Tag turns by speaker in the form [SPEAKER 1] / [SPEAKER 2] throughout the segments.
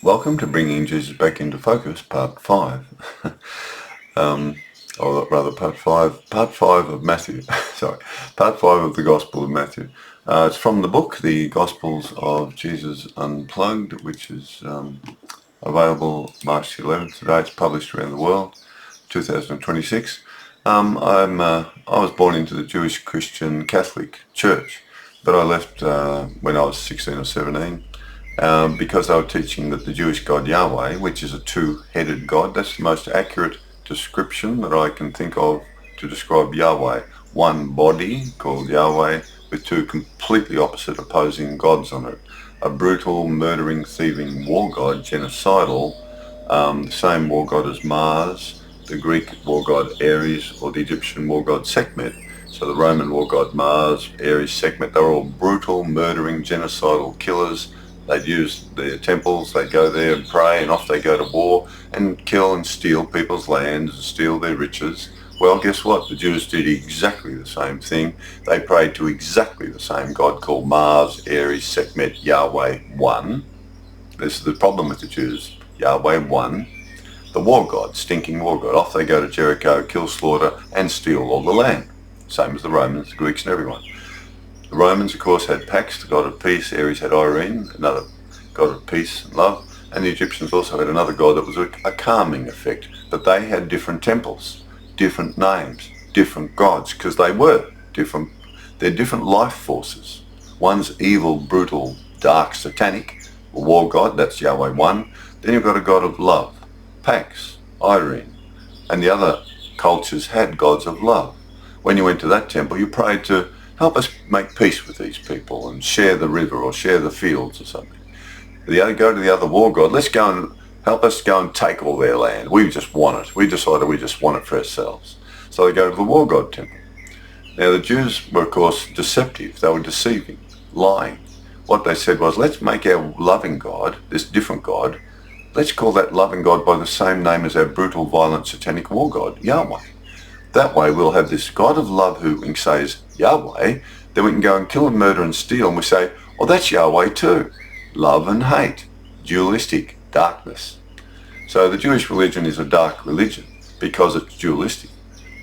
[SPEAKER 1] Welcome to Bringing Jesus Back into Focus, Part 5. Or rather Part 5 of Matthew. Sorry, Part 5 of the Gospel of Matthew. It's from the book, the Gospels of Jesus Unplugged, which is available March the 11th. Today it's published around the world, 2026. I was born into the Jewish Christian Catholic Church, but I left when I was 16 or 17. Because they were teaching that the Jewish God Yahweh, which is a two-headed God, that's the most accurate description that I can think of to describe Yahweh. One body called Yahweh with two completely opposite opposing gods on it. A brutal, murdering, thieving war god, genocidal, the same war god as Mars, the Greek war god Ares, or the Egyptian war god Sekhmet. So the Roman war god Mars, Ares, Sekhmet, they were all brutal, murdering, genocidal killers. They'd use their temples, they'd go there and pray, and off they go to war and kill and steal people's lands and steal their riches. Well, guess what? The Jews did exactly the same thing. They prayed to exactly the same God called Mars, Ares, Sekhmet, Yahweh, one. This is the problem with the Jews. Yahweh, one. The war god, stinking war god. Off they go to Jericho, kill, slaughter, and steal all the land. Same as the Romans, the Greeks, and everyone. The Romans, of course, had Pax, the god of peace. Ares had Irene, another god of peace and love. And the Egyptians also had another god that was a calming effect. But they had different temples, different names, different gods, because they were different. They're different life forces. One's evil, brutal, dark, satanic, a war god, that's Yahweh one. Then you've got a god of love, Pax, Irene. And the other cultures had gods of love. When you went to that temple, you prayed to help us make peace with these people and share the river or share the fields or something. Go to the other war god, let's go and help us go and take all their land. We just want it. We decided we just want it for ourselves. So they go to the war god temple. Now the Jews were, of course, deceptive. They were deceiving, lying. What they said was, let's make our loving God, this different God, let's call that loving God by the same name as our brutal, violent, satanic war god, Yahweh. That way we'll have this God of love who we can say is Yahweh, then we can go and kill and murder and steal, and we say, well, that's Yahweh too. Love and hate, dualistic, darkness. So the Jewish religion is a dark religion because it's dualistic.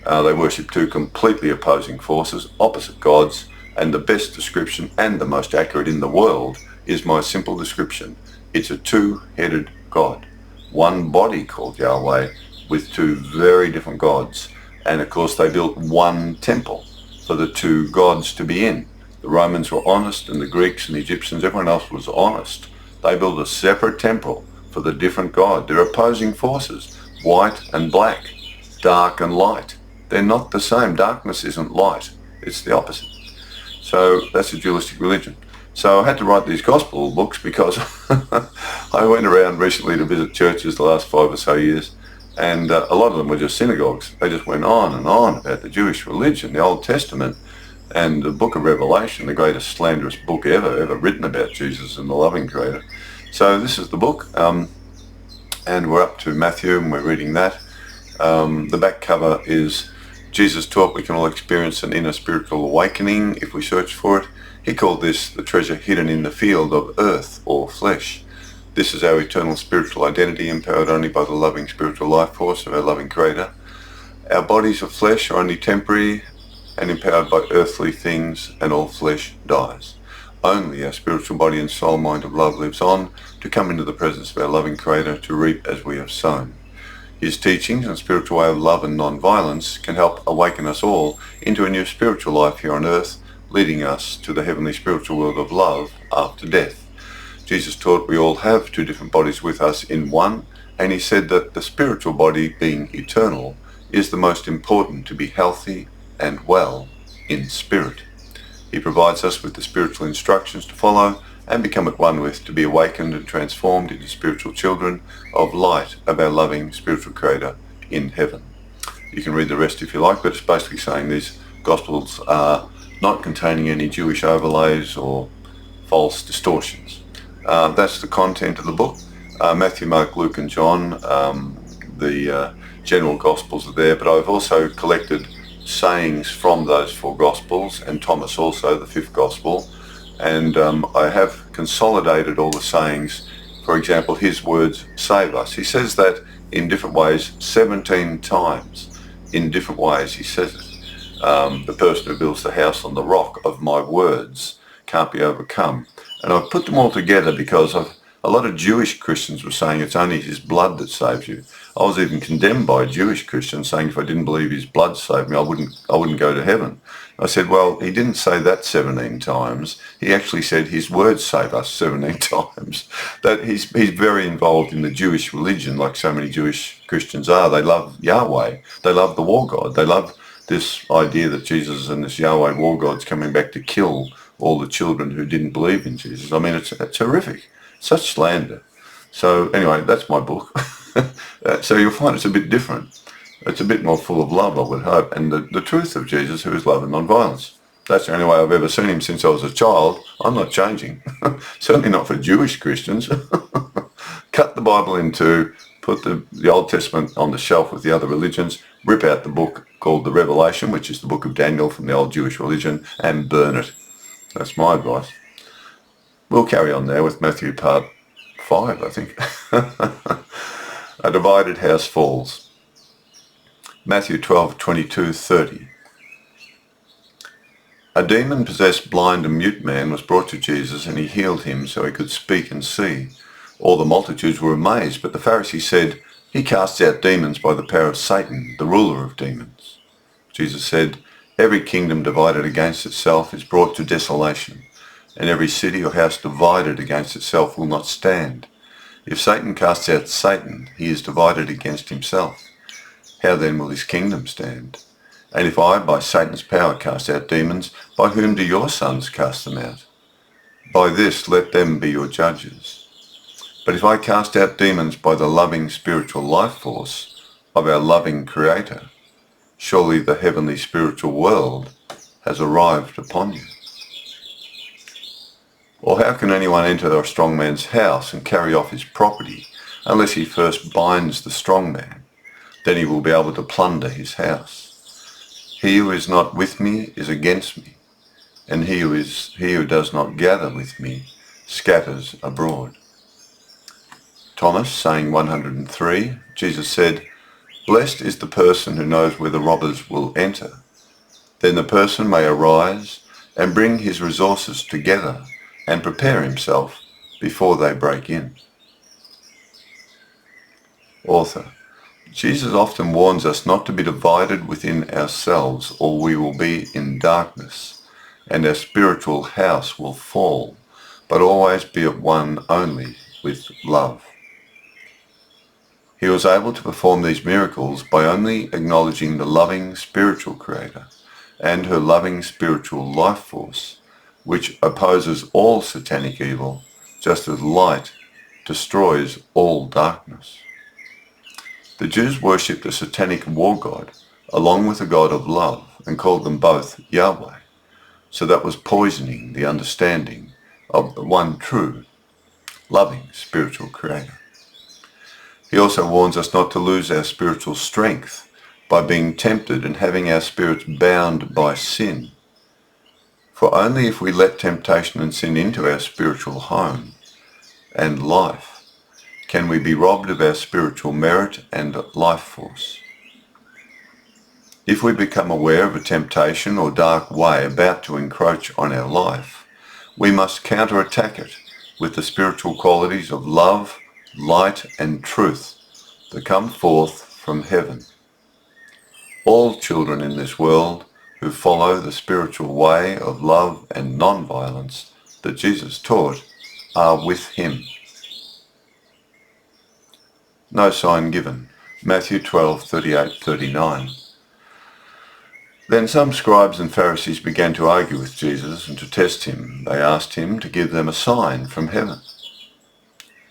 [SPEAKER 1] They worship two completely opposing forces, opposite gods, and the best description and the most accurate in the world is my simple description. It's a two-headed God. One body called Yahweh with two very different gods. And of course they built one temple for the two gods to be in. The Romans were honest, and the Greeks and the Egyptians, everyone else was honest. They built a separate temple for the different god. They're opposing forces, white and black, dark and light. They're not the same. Darkness isn't light. It's the opposite. So that's a dualistic religion. So I had to write these gospel books because I went around recently to visit churches the last 5 or so years. And a lot of them were just synagogues. They just went on and on about the Jewish religion, the Old Testament, and the book of Revelation, the greatest slanderous book ever written about Jesus and the loving Creator. So this is the book, and we're up to Matthew, and we're reading that. The back cover is Jesus taught we can all experience an inner spiritual awakening if we search for it. He called this the treasure hidden in the field of earth or flesh. This is our eternal spiritual identity, empowered only by the loving spiritual life force of our loving Creator. Our bodies of flesh are only temporary and empowered by earthly things, and all flesh dies. Only our spiritual body and soul mind of love lives on to come into the presence of our loving Creator to reap as we have sown. His teachings and spiritual way of love and non-violence can help awaken us all into a new spiritual life here on earth, leading us to the heavenly spiritual world of love after death. Jesus taught we all have two different bodies with us in one, and he said that the spiritual body, being eternal, is the most important to be healthy and well in spirit. He provides us with the spiritual instructions to follow and become at one with, to be awakened and transformed into spiritual children of light of our loving spiritual Creator in heaven. You can read the rest if you like, but it's basically saying these Gospels are not containing any Jewish overlays or false distortions. That's the content of the book. Matthew, Mark, Luke and John, the general Gospels are there, but I've also collected sayings from those 4 Gospels, and Thomas also, the 5th Gospel, and I have consolidated all the sayings For example, his words save us. He says that in different ways 17 times. In different ways he says it. The person who builds the house on the rock of my words can't be overcome. And I've put them all together because a lot of Jewish Christians were saying it's only his blood that saves you. I was even condemned by Jewish Christians saying if I didn't believe his blood saved me, I wouldn't go to heaven. I said, well, he didn't say that 17 times. He actually said his words save us 17 times. That he's very involved in the Jewish religion, like so many Jewish Christians are. They love Yahweh. They love the war god. They love this idea that Jesus and this Yahweh war god's coming back to kill all the children who didn't believe in Jesus. I mean, it's horrific. Such slander. So anyway, that's my book. So you'll find it's a bit different. It's a bit more full of love, I would hope, and the truth of Jesus, who is love and non-violence. That's the only way I've ever seen him since I was a child. I'm not changing. Certainly not for Jewish Christians. Cut the Bible in two, put the Old Testament on the shelf with the other religions, rip out the book called the Revelation, which is the book of Daniel from the old Jewish religion, and burn it. That's my advice. We'll carry on there with Matthew part 5, I think. A divided house falls. Matthew 12:22-30. A demon-possessed blind and mute man was brought to Jesus, and he healed him so he could speak and see. All the multitudes were amazed, but the Pharisees said, he casts out demons by the power of Satan, the ruler of demons. Jesus said, every kingdom divided against itself is brought to desolation, and every city or house divided against itself will not stand. If Satan casts out Satan, he is divided against himself. How then will his kingdom stand? And if I, by Satan's power, cast out demons, by whom do your sons cast them out? By this let them be your judges. But if I cast out demons by the loving spiritual life force of our loving Creator, surely the heavenly spiritual world has arrived upon you. Or how can anyone enter a strong man's house and carry off his property unless he first binds the strong man? Then he will be able to plunder his house. He who is not with me is against me, and he who does not gather with me scatters abroad. Thomas, saying 103, Jesus said, blessed is the person who knows where the robbers will enter. Then the person may arise and bring his resources together and prepare himself before they break in. Author. Jesus often warns us not to be divided within ourselves, or we will be in darkness, and our spiritual house will fall, but always be at one only with love. He was able to perform these miracles by only acknowledging the loving spiritual Creator and her loving spiritual life force, which opposes all satanic evil, just as light destroys all darkness. The Jews worshipped a satanic war god, along with a god of love, and called them both Yahweh. So that was poisoning the understanding of the one true, loving spiritual Creator. He also warns us not to lose our spiritual strength by being tempted and having our spirits bound by sin. For only if we let temptation and sin into our spiritual home and life can we be robbed of our spiritual merit and life force. If we become aware of a temptation or dark way about to encroach on our life, we must counterattack it with the spiritual qualities of love, light and truth that come forth from heaven. All children in this world who follow the spiritual way of love and non-violence that Jesus taught are with him. No sign given. Matthew 12:38-39. Then some scribes and Pharisees began to argue with Jesus and to test him. They asked him to give them a sign from heaven.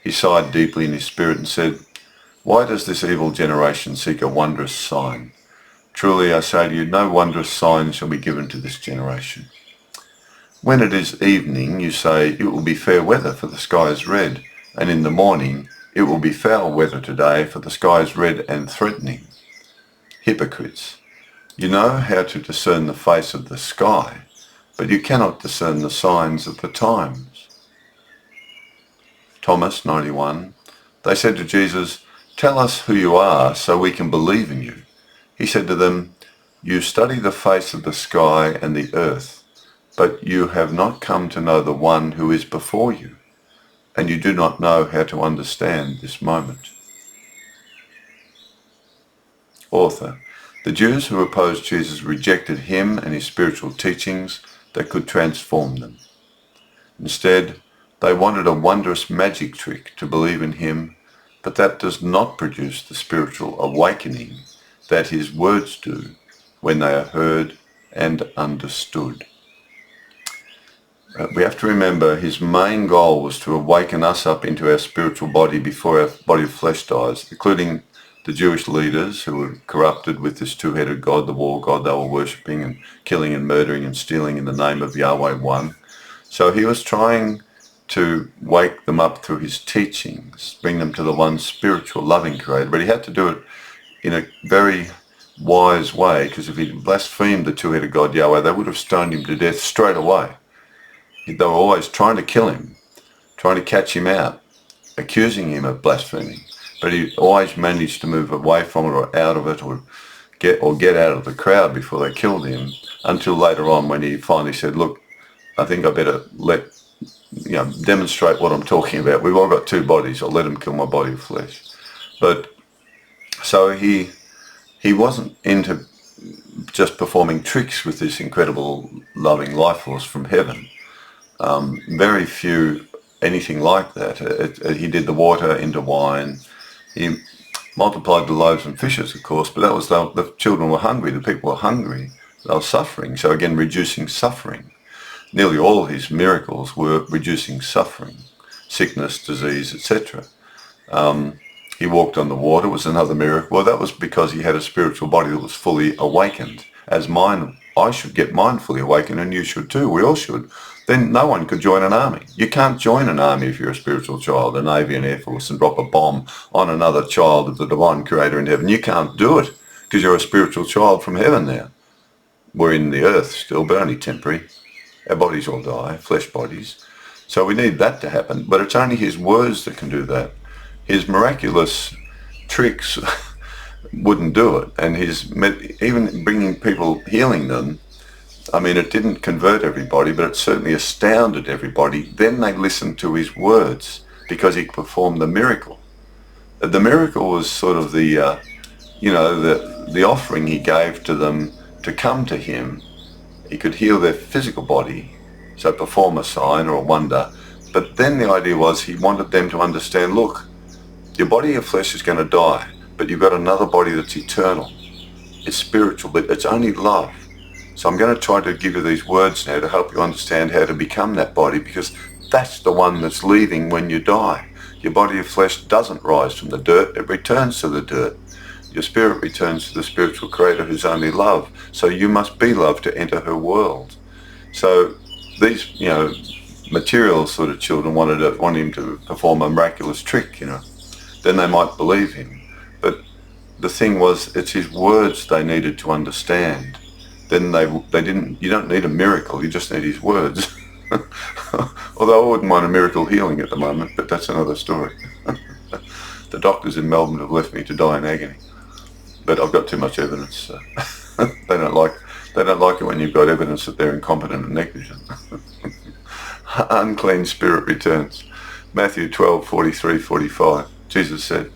[SPEAKER 1] He sighed deeply in his spirit and said, why does this evil generation seek a wondrous sign? Truly I say to you, no wondrous sign shall be given to this generation. When it is evening, you say, it will be fair weather, for the sky is red, and in the morning, it will be foul weather today, for the sky is red and threatening. Hypocrites, you know how to discern the face of the sky, but you cannot discern the signs of the times. Thomas, 91. They said to Jesus, "Tell us who you are so we can believe in you." He said to them, "You study the face of the sky and the earth, but you have not come to know the one who is before you, and you do not know how to understand this moment." Author. The Jews who opposed Jesus rejected him and his spiritual teachings that could transform them. Instead, they wanted a wondrous magic trick to believe in him, but that does not produce the spiritual awakening that his words do when they are heard and understood. We have to remember his main goal was to awaken us up into our spiritual body before our body of flesh dies, including the Jewish leaders who were corrupted with this two-headed God, the war God they were worshipping and killing and murdering and stealing in the name of Yahweh One. So he was trying to wake them up through his teachings, bring them to the one spiritual loving creator, but he had to do it in a very wise way, because if he blasphemed the two-headed God Yahweh, they would have stoned him to death straight away. They were always trying to kill him, trying to catch him out, accusing him of blaspheming, but he always managed to move away from it or out of it or get out of the crowd before they killed him, until later on when he finally said, "Look, I think I better demonstrate what I'm talking about. We've all got two bodies. I'll let them kill my body of flesh." But so he wasn't into just performing tricks with this incredible loving life force from heaven. Very few anything like that. He did the water into wine. He multiplied the loaves and fishes, of course, but that was the children were hungry. The people were hungry. They were suffering. So again, reducing suffering. Nearly all his miracles were reducing suffering, sickness, disease, etc. He walked on the water was another miracle. Well, that was because he had a spiritual body that was fully awakened. As mine, I should get mine fully awakened, and you should too. We all should. Then no one could join an army. You can't join an army if you're a spiritual child, a Navy and Air Force, and drop a bomb on another child of the divine creator in heaven. You can't do it because you're a spiritual child from heaven now. We're in the earth still, but only temporary. Our bodies all die, flesh bodies. So we need that to happen, but it's only his words that can do that. His miraculous tricks wouldn't do it, and even bringing people, healing them, I mean, it didn't convert everybody, but it certainly astounded everybody. Then they listened to his words because he performed the miracle. The miracle was sort of the offering he gave to them to come to him. He could heal their physical body, so perform a sign or a wonder. But then the idea was he wanted them to understand, look, your body of flesh is going to die, but you've got another body that's eternal. It's spiritual, but it's only love. So I'm going to try to give you these words now to help you understand how to become that body, because that's the one that's leaving when you die. Your body of flesh doesn't rise from the dirt, it returns to the dirt. Your spirit returns to the spiritual creator who's only love. So you must be love to enter her world. So these, material sort of children want him to perform a miraculous trick, Then they might believe him. But the thing was, it's his words they needed to understand. Then they didn't. You don't need a miracle. You just need his words. Although I wouldn't mind a miracle healing at the moment, but that's another story. The doctors in Melbourne have left me to die in agony, but I've got too much evidence. They don't like it when you've got evidence that they're incompetent and negligent. Unclean spirit returns. Matthew 12:43-45. Jesus said,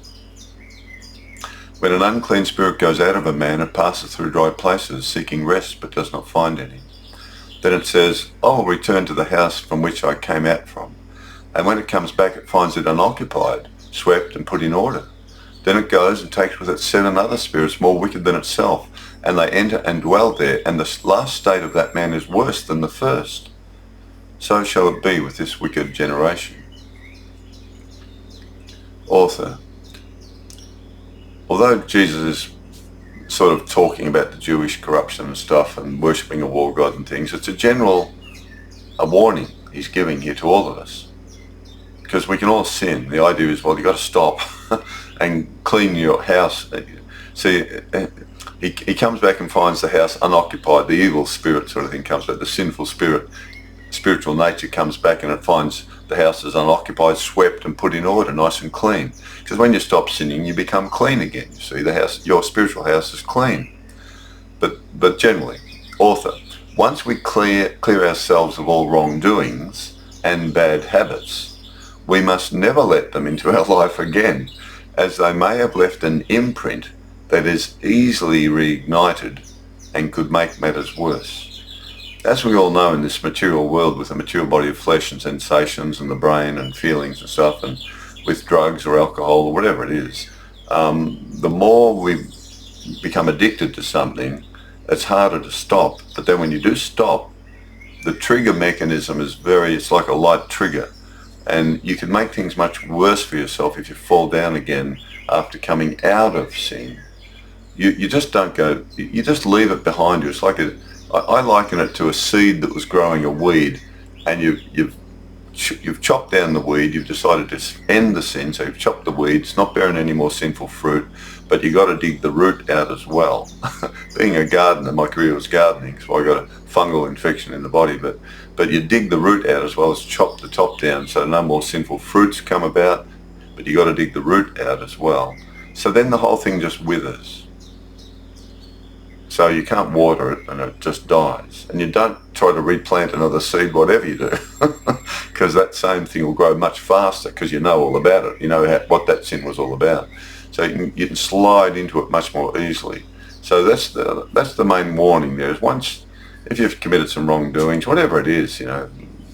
[SPEAKER 1] "When an unclean spirit goes out of a man, it passes through dry places, seeking rest, but does not find any. Then it says, I will return to the house from which I came out from. And when it comes back, it finds it unoccupied, swept and put in order. Then it goes and takes with it 7 other spirits more wicked than itself, and they enter and dwell there, and the last state of that man is worse than the first. So shall it be with this wicked generation." Author. Although Jesus is sort of talking about the Jewish corruption and stuff and worshipping a war god and things, it's a warning he's giving here to all of us. Because we can all sin. The idea is, well, you've got to stop and clean your house. See, he comes back and finds the house unoccupied. The evil spirit sort of thing comes back. The sinful spirit, spiritual nature comes back, and it finds the house is unoccupied, swept and put in order, nice and clean. Because when you stop sinning, you become clean again. You see, the house, your spiritual house is clean. But generally, author, once we clear ourselves of all wrongdoings and bad habits, we must never let them into our life again, as they may have left an imprint that is easily reignited and could make matters worse. As we all know, in this material world with a material body of flesh and sensations and the brain and feelings and stuff, and with drugs or alcohol or whatever it is, the more we become addicted to something, it's harder to stop. But then when you do stop, the trigger mechanism is it's like a light trigger, and you can make things much worse for yourself if you fall down again after coming out of sin. You just don't go, you just leave it behind you. It's like I liken it to a seed that was growing a weed, and you've chopped down the weed. You've decided to end the sin, so you've chopped the weed. It's not bearing any more sinful fruit, but you got to dig the root out as well. Being a gardener, my career was gardening, so I got a fungal infection in the body. But you dig the root out as well as chop the top down, so no more sinful fruits come about. But you got to dig the root out as well. So then the whole thing just withers. So you can't water it and it just dies. And you don't try to replant another seed, whatever you do, because that same thing will grow much faster because you know all about it. You know what that sin was all about. So you can slide into it much more easily. So that's the main warning there. Is once, if you've committed some wrongdoings, whatever it is,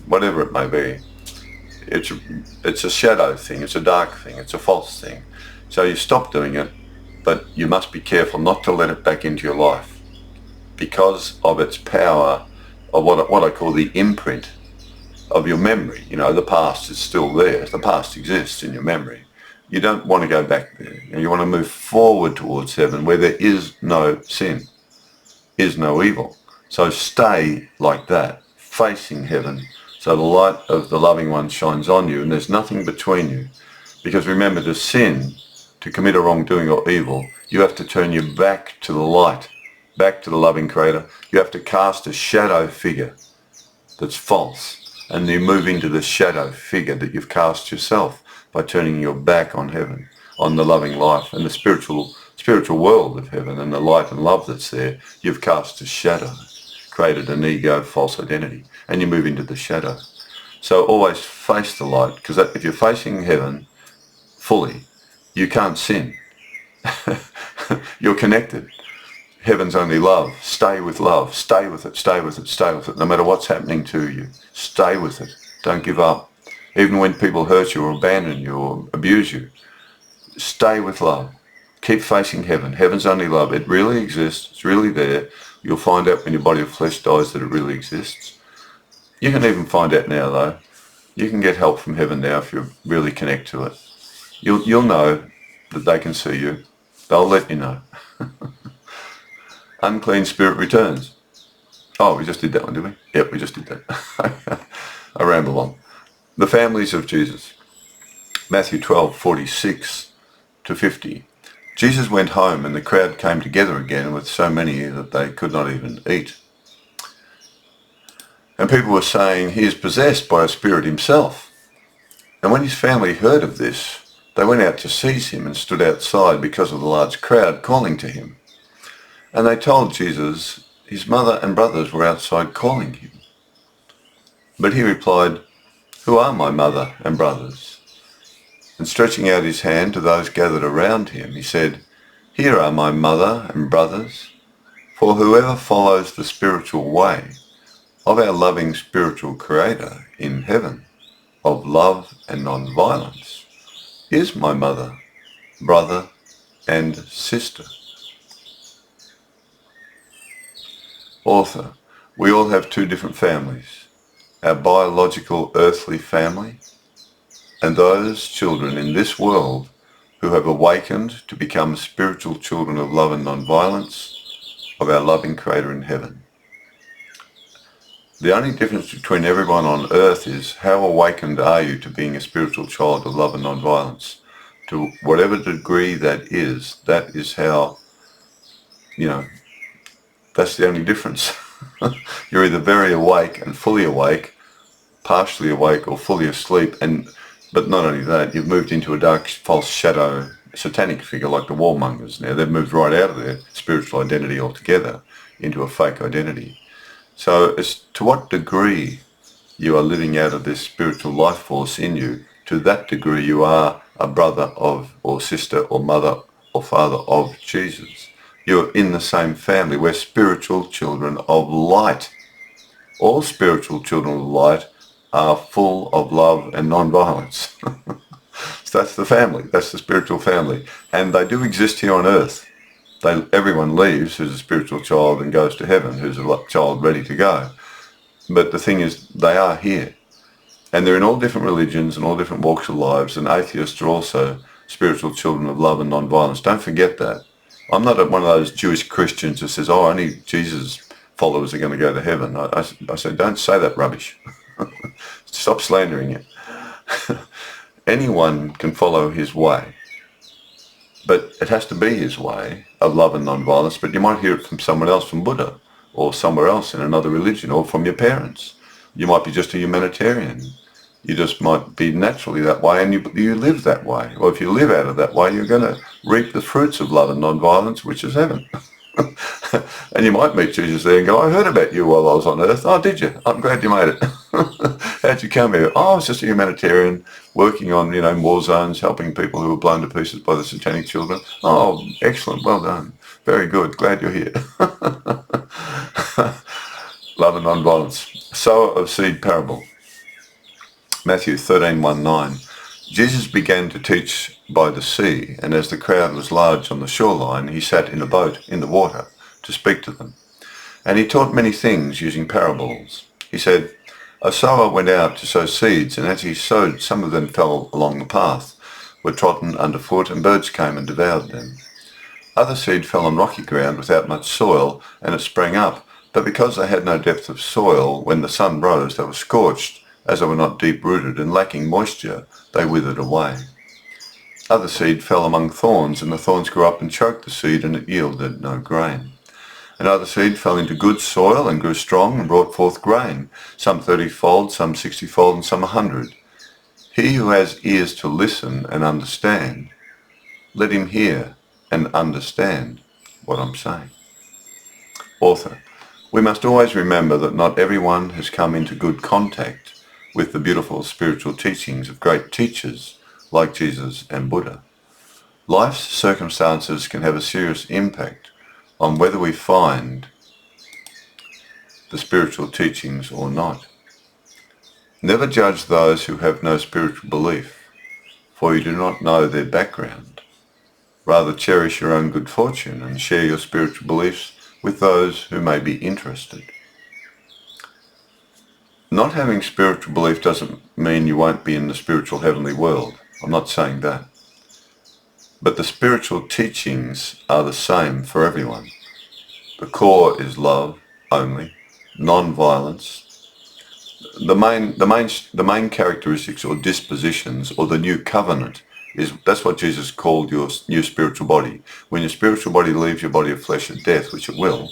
[SPEAKER 1] whatever it may be, it's a shadow thing, it's a dark thing, it's a false thing. So you stop doing it, but you must be careful not to let it back into your life because of its power of what I call the imprint of your memory. The past is still there. The past exists in your memory. You don't want to go back there. You want to move forward towards heaven where there is no sin, is no evil. So stay like that, facing heaven, so the light of the loving one shines on you and there's nothing between you. Because remember, to sin, to commit a wrongdoing or evil, you have to turn you back to the light, back to the loving Creator. You have to cast a shadow figure that's false, and you move into the shadow figure that you've cast yourself by turning your back on heaven, on the loving life and the spiritual world of heaven and the light and love that's there. You've cast a shadow, created an ego, false identity, and you move into the shadow. So always face the light, because if you're facing heaven fully, you can't sin. You're connected. Heaven's only love. Stay with love. Stay with it. Stay with it. Stay with it. No matter what's happening to you, stay with it. Don't give up. Even when people hurt you or abandon you or abuse you, stay with love. Keep facing heaven. Heaven's only love. It really exists. It's really there. You'll find out when your body of flesh dies that it really exists. You can even find out now, though. You can get help from heaven now if you really connect to it. You'll know that they can see you. They'll let you know. Unclean spirit returns. Oh, we just did that one, did we? Yep, we just did that. I ramble on. The families of Jesus. Matthew 12:46 to 50. Jesus went home and the crowd came together again with so many that they could not even eat. And people were saying, he is possessed by a spirit himself. And when his family heard of this, they went out to seize him and stood outside because of the large crowd calling to him. And they told Jesus his mother and brothers were outside calling him. But he replied, who are my mother and brothers? And stretching out his hand to those gathered around him, he said, here are my mother and brothers, for whoever follows the spiritual way of our loving spiritual Creator in heaven, of love and non-violence, is my mother, brother, and sister. Author, we all have two different families, our biological earthly family and those children in this world who have awakened to become spiritual children of love and non-violence of our loving Creator in heaven. The only difference between everyone on earth is how awakened are you to being a spiritual child of love and non-violence. To whatever degree that is how, that's the only difference. You're either very awake and fully awake, partially awake or fully asleep, but not only that, you've moved into a dark, false shadow, satanic figure like the warmongers now. They've moved right out of their spiritual identity altogether into a fake identity. So as to what degree you are living out of this spiritual life force in you, to that degree you are a brother of, or sister, or mother, or father of Jesus. You're in the same family. We're spiritual children of light. All spiritual children of light are full of love and non-violence. So that's the family. That's the spiritual family. And they do exist here on earth. Everyone leaves who's a spiritual child and goes to heaven, who's a child ready to go. But the thing is, they are here. And they're in all different religions and all different walks of lives, and atheists are also spiritual children of love and non-violence. Don't forget that. I'm not one of those Jewish Christians who says, oh, only Jesus followers are going to go to heaven. I say, don't say that rubbish. Stop slandering it. Anyone can follow his way, but it has to be his way of love and non-violence. But you might hear it from someone else, from Buddha, or somewhere else in another religion, or from your parents. You might be just a humanitarian. You just might be naturally that way, and you live that way. Or if you live out of that way, you're going to reap the fruits of love and non-violence, which is heaven. And you might meet Jesus there and go, I heard about you while I was on earth. Oh, did you? I'm glad you made it. How'd you come here? Oh, I was just a humanitarian working on, war zones, helping people who were blown to pieces by the satanic children. Oh, excellent. Well done. Very good. Glad you're here. Love and non-violence. Sower of seed parable. Matthew 13:1-9. Jesus began to teach by the sea, and as the crowd was large on the shoreline, he sat in a boat in the water to speak to them. And he taught many things using parables. He said, a sower went out to sow seeds, and as he sowed, some of them fell along the path, were trodden underfoot, and birds came and devoured them. Other seed fell on rocky ground without much soil, and it sprang up, but because they had no depth of soil, when the sun rose, they were scorched, as they were not deep-rooted, and lacking moisture, they withered away. Other seed fell among thorns, and the thorns grew up and choked the seed, and it yielded no grain. And other seed fell into good soil, and grew strong, and brought forth grain, some 30-fold, some 60-fold, and some 100. He who has ears to listen and understand, let him hear and understand what I'm saying. Author. We must always remember that not everyone has come into good contact with the beautiful spiritual teachings of great teachers like Jesus and Buddha. Life's circumstances can have a serious impact on whether we find the spiritual teachings or not. Never judge those who have no spiritual belief, for you do not know their background. Rather cherish your own good fortune and share your spiritual beliefs with those who may be interested. Not having spiritual belief doesn't mean you won't be in the spiritual heavenly world. I'm not saying that. But the spiritual teachings are the same for everyone. The core is love only, non-violence. The main characteristics or dispositions or the new covenant that's what Jesus called your new spiritual body. When your spiritual body leaves your body of flesh at death, which it will,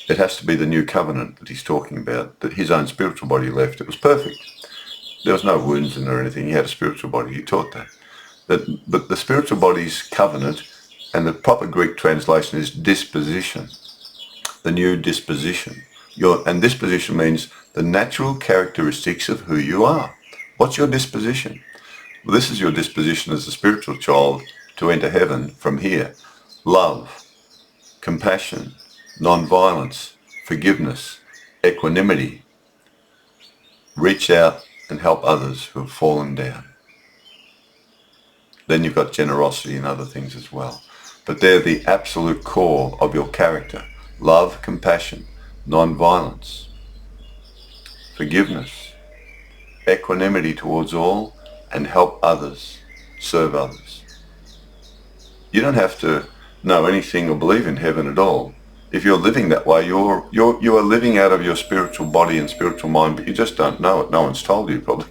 [SPEAKER 1] it has to be the new covenant that he's talking about, that his own spiritual body left. It was perfect. There was no wounds in it or anything. He had a spiritual body. He taught that. But the spiritual body's covenant, and the proper Greek translation is disposition, the new disposition. And disposition means the natural characteristics of who you are. What's your disposition? Well, this is your disposition as a spiritual child to enter heaven from here. Love, compassion, non-violence, forgiveness, equanimity. Reach out and help others who have fallen down. Then you've got generosity and other things as well. But they're the absolute core of your character. Love, compassion, non-violence, forgiveness, equanimity towards all, and help others, serve others. You don't have to know anything or believe in heaven at all. If you're living that way, you are living out of your spiritual body and spiritual mind, but you just don't know it. No one's told you probably.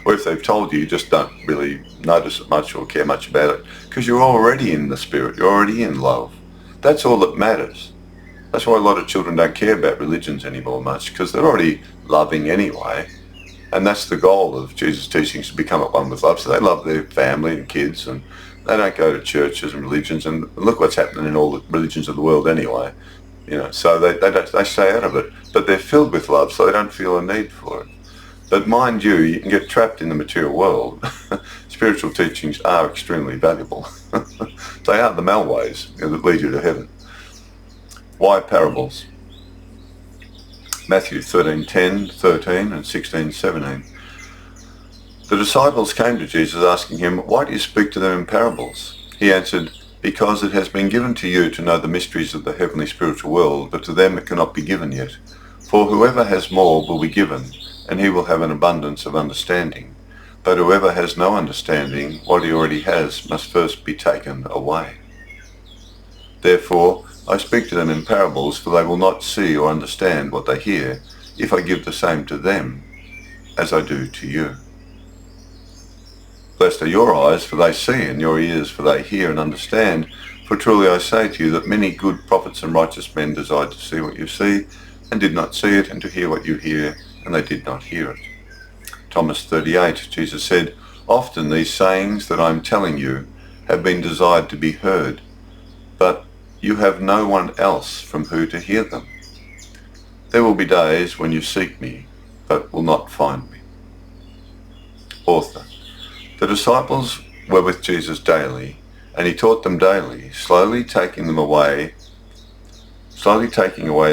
[SPEAKER 1] Or if they've told you, you just don't really notice it much or care much about it, because you're already in the spirit. You're already in love. That's all that matters. That's why a lot of children don't care about religions anymore much, because they're already loving anyway. And that's the goal of Jesus' teachings, to become at one with love. So they love their family and kids, and they don't go to churches and religions. And look what's happening in all the religions of the world anyway. So they stay out of it. But they're filled with love, so they don't feel a need for it. But mind you, you can get trapped in the material world. Spiritual teachings are extremely valuable. They are the Malways that lead you to heaven. Why parables? Matthew 13:10, 13 and 16:17. The disciples came to Jesus asking him, "Why do you speak to them in parables?" He answered, "Because it has been given to you to know the mysteries of the heavenly spiritual world, but to them it cannot be given yet. For whoever has more will be given, and he will have an abundance of understanding. But whoever has no understanding, what he already has must first be taken away. Therefore, I speak to them in parables, for they will not see or understand what they hear, if I give the same to them as I do to you. Blessed are your eyes, for they see, and your ears, for they hear and understand. For truly I say to you that many good prophets and righteous men desired to see what you see, and did not see it, and to hear what you hear, and they did not hear it." Thomas 38, Jesus said, "Often these sayings that I am telling you have been desired to be heard, but you have no one else from who to hear them. There will be days when you seek me, but will not find me." Author. The disciples were with Jesus daily, and he taught them daily, slowly taking away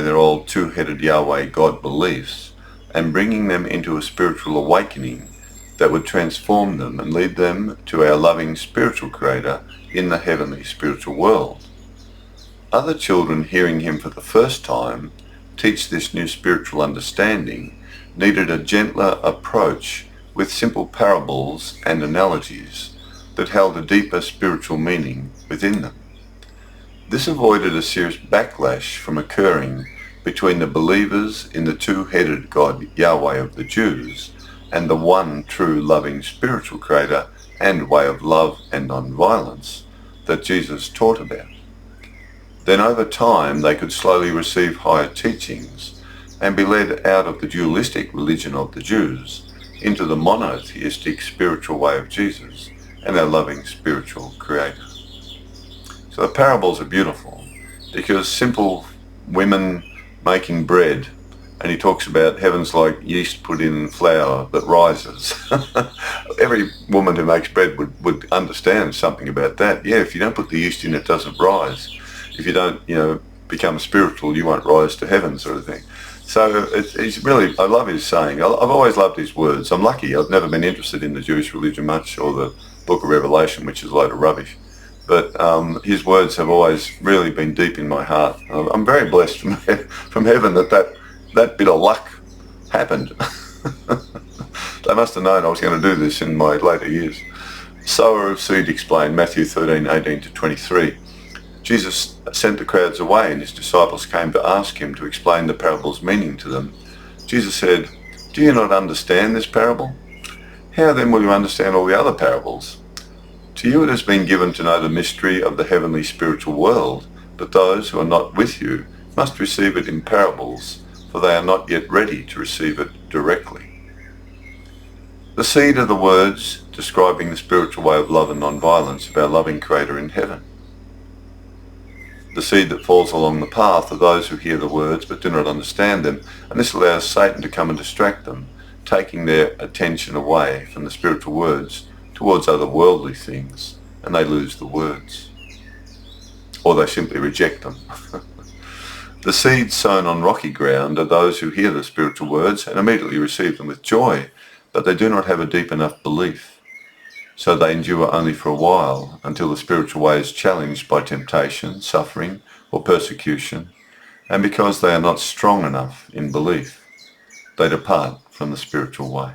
[SPEAKER 1] their old two-headed Yahweh God beliefs and bringing them into a spiritual awakening that would transform them and lead them to our loving spiritual Creator in the heavenly spiritual world. Other children hearing him for the first time teach this new spiritual understanding needed a gentler approach with simple parables and analogies that held a deeper spiritual meaning within them. This avoided a serious backlash from occurring between the believers in the two-headed God Yahweh of the Jews and the one true loving spiritual Creator and way of love and non-violence that Jesus taught about. Then over time they could slowly receive higher teachings and be led out of the dualistic religion of the Jews into the monotheistic spiritual way of Jesus and our loving spiritual Creator. So the parables are beautiful because simple women making bread, and he talks about heaven's like yeast put in flour that rises. Every woman who makes bread would understand something about that. Yeah, if you don't put the yeast in, it doesn't rise. If you don't, become spiritual, you won't rise to heaven, sort of thing. So it's really, I love his saying. I've always loved his words. I'm lucky. I've never been interested in the Jewish religion much, or the Book of Revelation, which is a load of rubbish. But his words have always really been deep in my heart. I'm very blessed from heaven that bit of luck happened. They must have known I was going to do this in my later years. Sower of seed explained, Matthew 13:18 to 23. Jesus sent the crowds away, and his disciples came to ask him to explain the parable's meaning to them. Jesus said, "Do you not understand this parable? How then will you understand all the other parables? To you it has been given to know the mystery of the heavenly spiritual world, but those who are not with you must receive it in parables, for they are not yet ready to receive it directly." The seed are the words describing the spiritual way of love and non-violence of our loving Creator in heaven. The seed that falls along the path are those who hear the words but do not understand them, and this allows Satan to come and distract them, taking their attention away from the spiritual words towards other worldly things, and they lose the words. Or they simply reject them. The seeds sown on rocky ground are those who hear the spiritual words and immediately receive them with joy, but they do not have a deep enough belief. So they endure only for a while until the spiritual way is challenged by temptation, suffering, or persecution, and because they are not strong enough in belief, they depart from the spiritual way.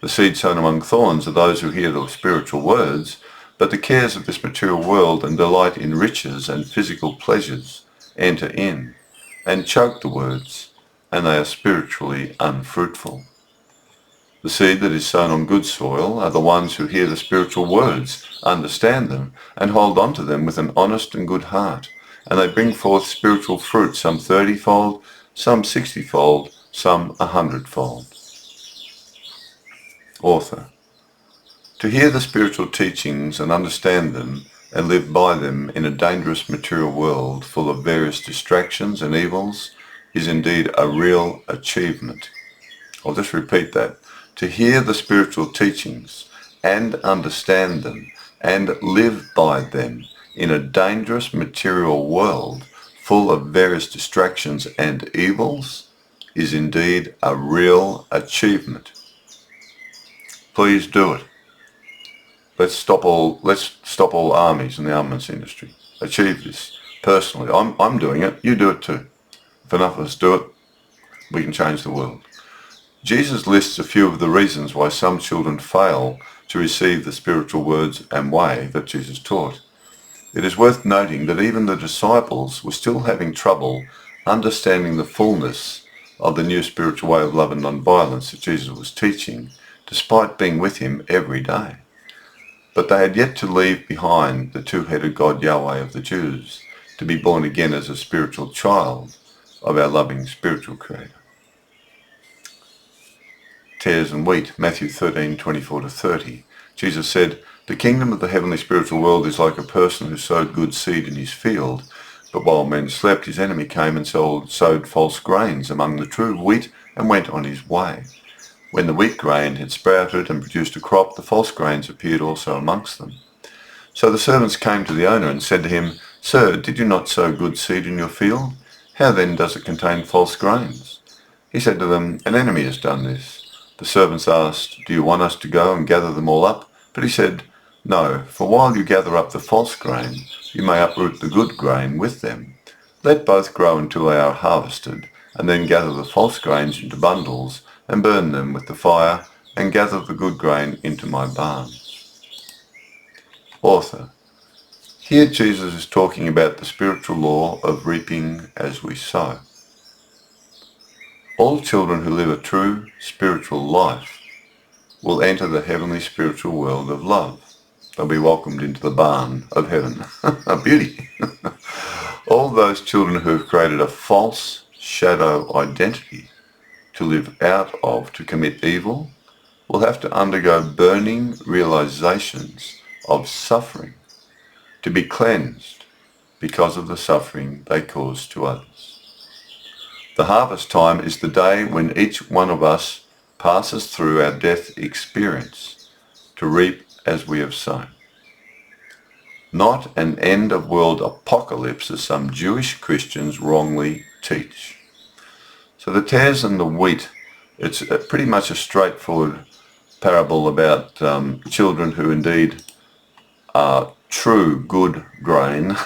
[SPEAKER 1] The seed sown among thorns are those who hear the spiritual words, but the cares of this material world and delight in riches and physical pleasures enter in and choke the words, and they are spiritually unfruitful. The seed that is sown on good soil are the ones who hear the spiritual words, understand them, and hold on to them with an honest and good heart, and they bring forth spiritual fruit, some 30-fold, some 60-fold, some 100-fold. Author. To hear the spiritual teachings and understand them and live by them in a dangerous material world full of various distractions and evils is indeed a real achievement. I'll just repeat that. To hear the spiritual teachings and understand them and live by them in a dangerous material world full of various distractions and evils is indeed a real achievement. Please do it. Let's stop all armies in the armaments industry. Achieve this personally. I'm doing it. You do it too. If enough of us do it, we can change the world. Jesus lists a few of the reasons why some children fail to receive the spiritual words and way that Jesus taught. It is worth noting that even the disciples were still having trouble understanding the fullness of the new spiritual way of love and non-violence that Jesus was teaching, despite being with him every day. But they had yet to leave behind the two-headed God Yahweh of the Jews, to be born again as a spiritual child of our loving spiritual Creator. Tares and wheat, Matthew 13:24-30. Jesus said, "The kingdom of the heavenly spiritual world is like a person who sowed good seed in his field, but while men slept, his enemy came and sowed false grains among the true wheat and went on his way. When the wheat grain had sprouted and produced a crop, the false grains appeared also amongst them. So the servants came to the owner and said to him, 'Sir, did you not sow good seed in your field? How then does it contain false grains?' He said to them, 'An enemy has done this.' The servants asked, 'Do you want us to go and gather them all up?' But he said, 'No, for while you gather up the false grain, you may uproot the good grain with them. Let both grow until they are harvested, and then gather the false grains into bundles and burn them with the fire, and gather the good grain into my barns.'" Author. Here Jesus is talking about the spiritual law of reaping as we sow. All children who live a true spiritual life will enter the heavenly spiritual world of love. They'll be welcomed into the barn of heaven. A beauty. All those children who have created a false shadow identity to live out of, to commit evil, will have to undergo burning realizations of suffering to be cleansed because of the suffering they cause to others. The harvest time is the day when each one of us passes through our death experience to reap as we have sown. Not an end of world apocalypse as some Jewish Christians wrongly teach. So the tares and the wheat, it's pretty much a straightforward parable about children who indeed are true good grain,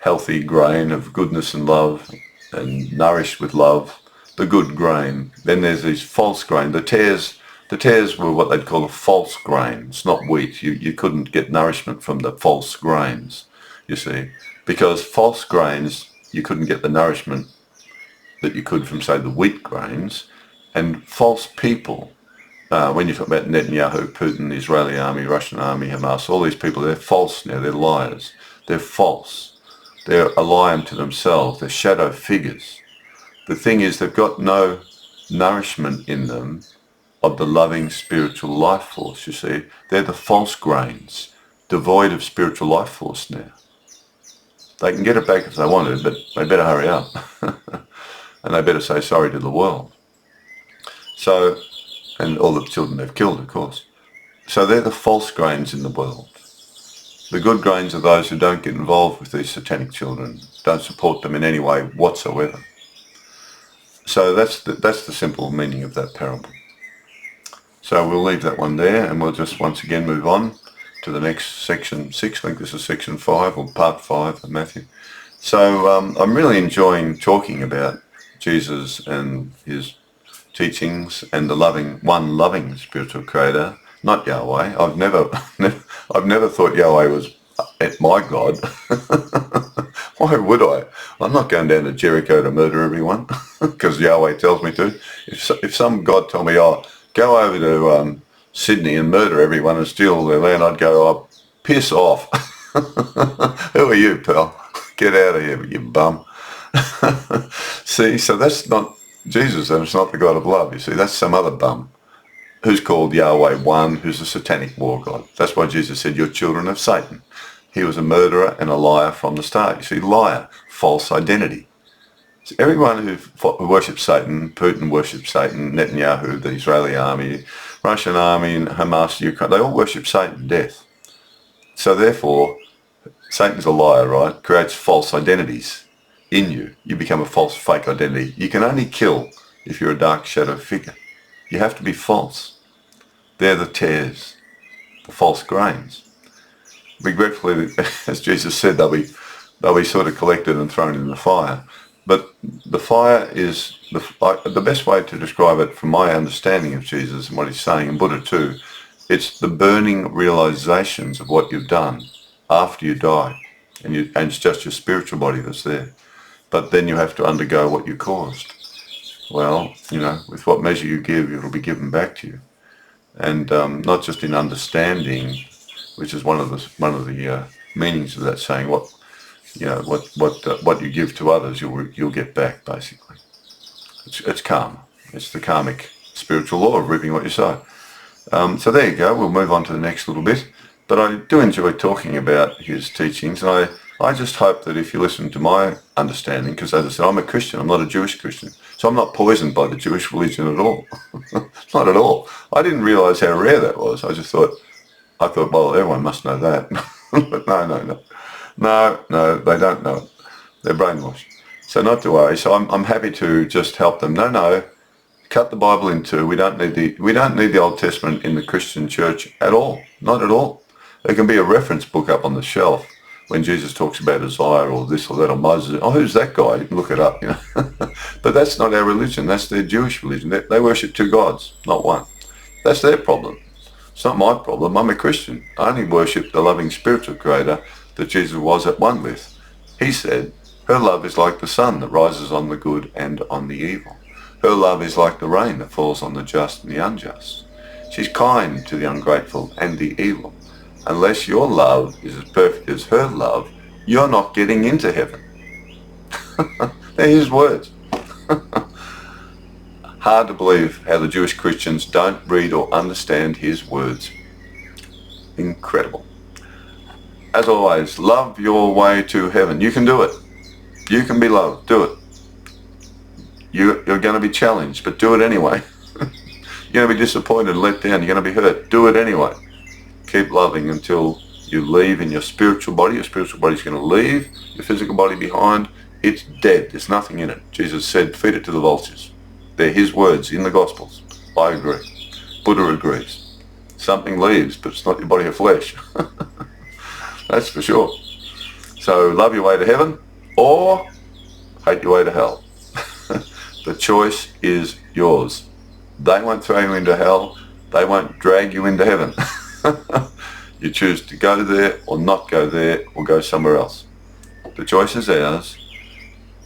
[SPEAKER 1] healthy grain of goodness and love and nourished with love, the good grain. Then there's these false grain. The tares were what they'd call a false grain. It's not wheat. You couldn't get nourishment from the false grains, you see, because false grains, you couldn't get the nourishment that you could from, say, the wheat grains. And false people, when you talk about Netanyahu, Putin, the Israeli army, Russian army, Hamas, all these people, they're false now, they're liars. They're false. They're a lie unto themselves. They're shadow figures. The thing is, they've got no nourishment in them of the loving spiritual life force, you see. They're the false grains, devoid of spiritual life force now. They can get it back if they want to, but they better hurry up. And they better say sorry to the world. So, and all the children they've killed, of course. So they're the false grains in the world. The good grains are those who don't get involved with these satanic children, don't support them in any way whatsoever. So that's the simple meaning of that parable. So we'll leave that one there, and we'll just once again move on to the next section 6. I think this is section 5 or part 5 of Matthew. So I'm really enjoying talking about Jesus and his teachings and the loving spiritual creator, not Yahweh. I've never thought Yahweh was my God. Why would I? I'm not going down to Jericho to murder everyone because Yahweh tells me to. If some God told me, "Oh, go over to Sydney and murder everyone and steal their land," I'd go, "Oh, piss off." Who are you, pal? Get out of here, you bum. See, so that's not Jesus, and it's not the God of love, you see. That's some other bum. who's called Yahweh One, who's a satanic war god. That's why Jesus said, you're children of Satan. He was a murderer and a liar from the start. You see, liar, false identity. So everyone who worships Satan, Putin worships Satan, Netanyahu, the Israeli army, Russian army, Hamas, Ukraine, they all worship Satan, death. So therefore, Satan's a liar, right? Creates false identities in you. You become a false, fake identity. You can only kill if you're a dark shadow figure. You have to be false. They're the tares, the false grains. Regretfully, as Jesus said, they'll be sort of collected and thrown in the fire. But the fire is, the best way to describe it from my understanding of Jesus and what he's saying, and Buddha too, it's the burning realizations of what you've done after you die. And it's just your spiritual body that's there. But then you have to undergo what you caused. Well, with what measure you give, it'll be given back to you. And not just in understanding, which is one of the meanings of that saying, what you give to others, you'll get back, basically. It's karma. It's the karmic spiritual law of reaping what you sow. So there you go. We'll move on to the next little bit. But I do enjoy talking about his teachings, and I just hope that if you listen to my understanding, because as I said, I'm a Christian, I'm not a Jewish Christian, so I'm not poisoned by the Jewish religion at all. Not at all. I didn't realise how rare that was. I thought, well, everyone must know that. But no, they don't know it. They're brainwashed. So not to worry. So I'm happy to just help them. No, cut the Bible in two. We don't need the Old Testament in the Christian church at all. Not at all. There can be a reference book up on the shelf when Jesus talks about Isaiah or this or that or Moses. Oh, who's that guy? You can look it up, But that's not our religion. That's their Jewish religion. They worship two gods, not one. That's their problem. It's not my problem. I'm a Christian. I only worship the loving spiritual creator that Jesus was at one with. He said, her love is like the sun that rises on the good and on the evil. Her love is like the rain that falls on the just and the unjust. She's kind to the ungrateful and the evil. Unless your love is as perfect as her love, you're not getting into heaven. They're his words. Hard to believe how the Jewish Christians don't read or understand his words. Incredible. As always, love your way to heaven. You can do it. You can be loved. Do it. You're going to be challenged, but do it anyway. You're going to be disappointed and let down. You're going to be hurt. Do it anyway. Keep loving until you leave in your spiritual body. Your spiritual body's going to leave your physical body behind. It's dead. There's nothing in it. Jesus said, feed it to the vultures. They're his words in the Gospels. I agree. Buddha agrees. Something leaves, but it's not your body of flesh. That's for sure. So love your way to heaven or hate your way to hell. The choice is yours. They won't throw you into hell. They won't drag you into heaven. You choose to go there or not go there or go somewhere else. The choice is ours.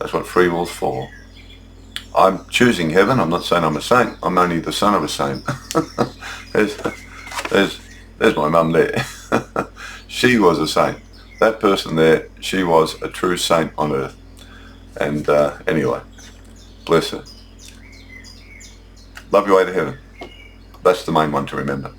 [SPEAKER 1] That's what free will's for. I'm choosing heaven. I'm not saying I'm a saint. I'm only the son of a saint. There's my mum there. She was a saint. That person there, she was a true saint on earth. And anyway, bless her. Love your way to heaven. That's the main one to remember.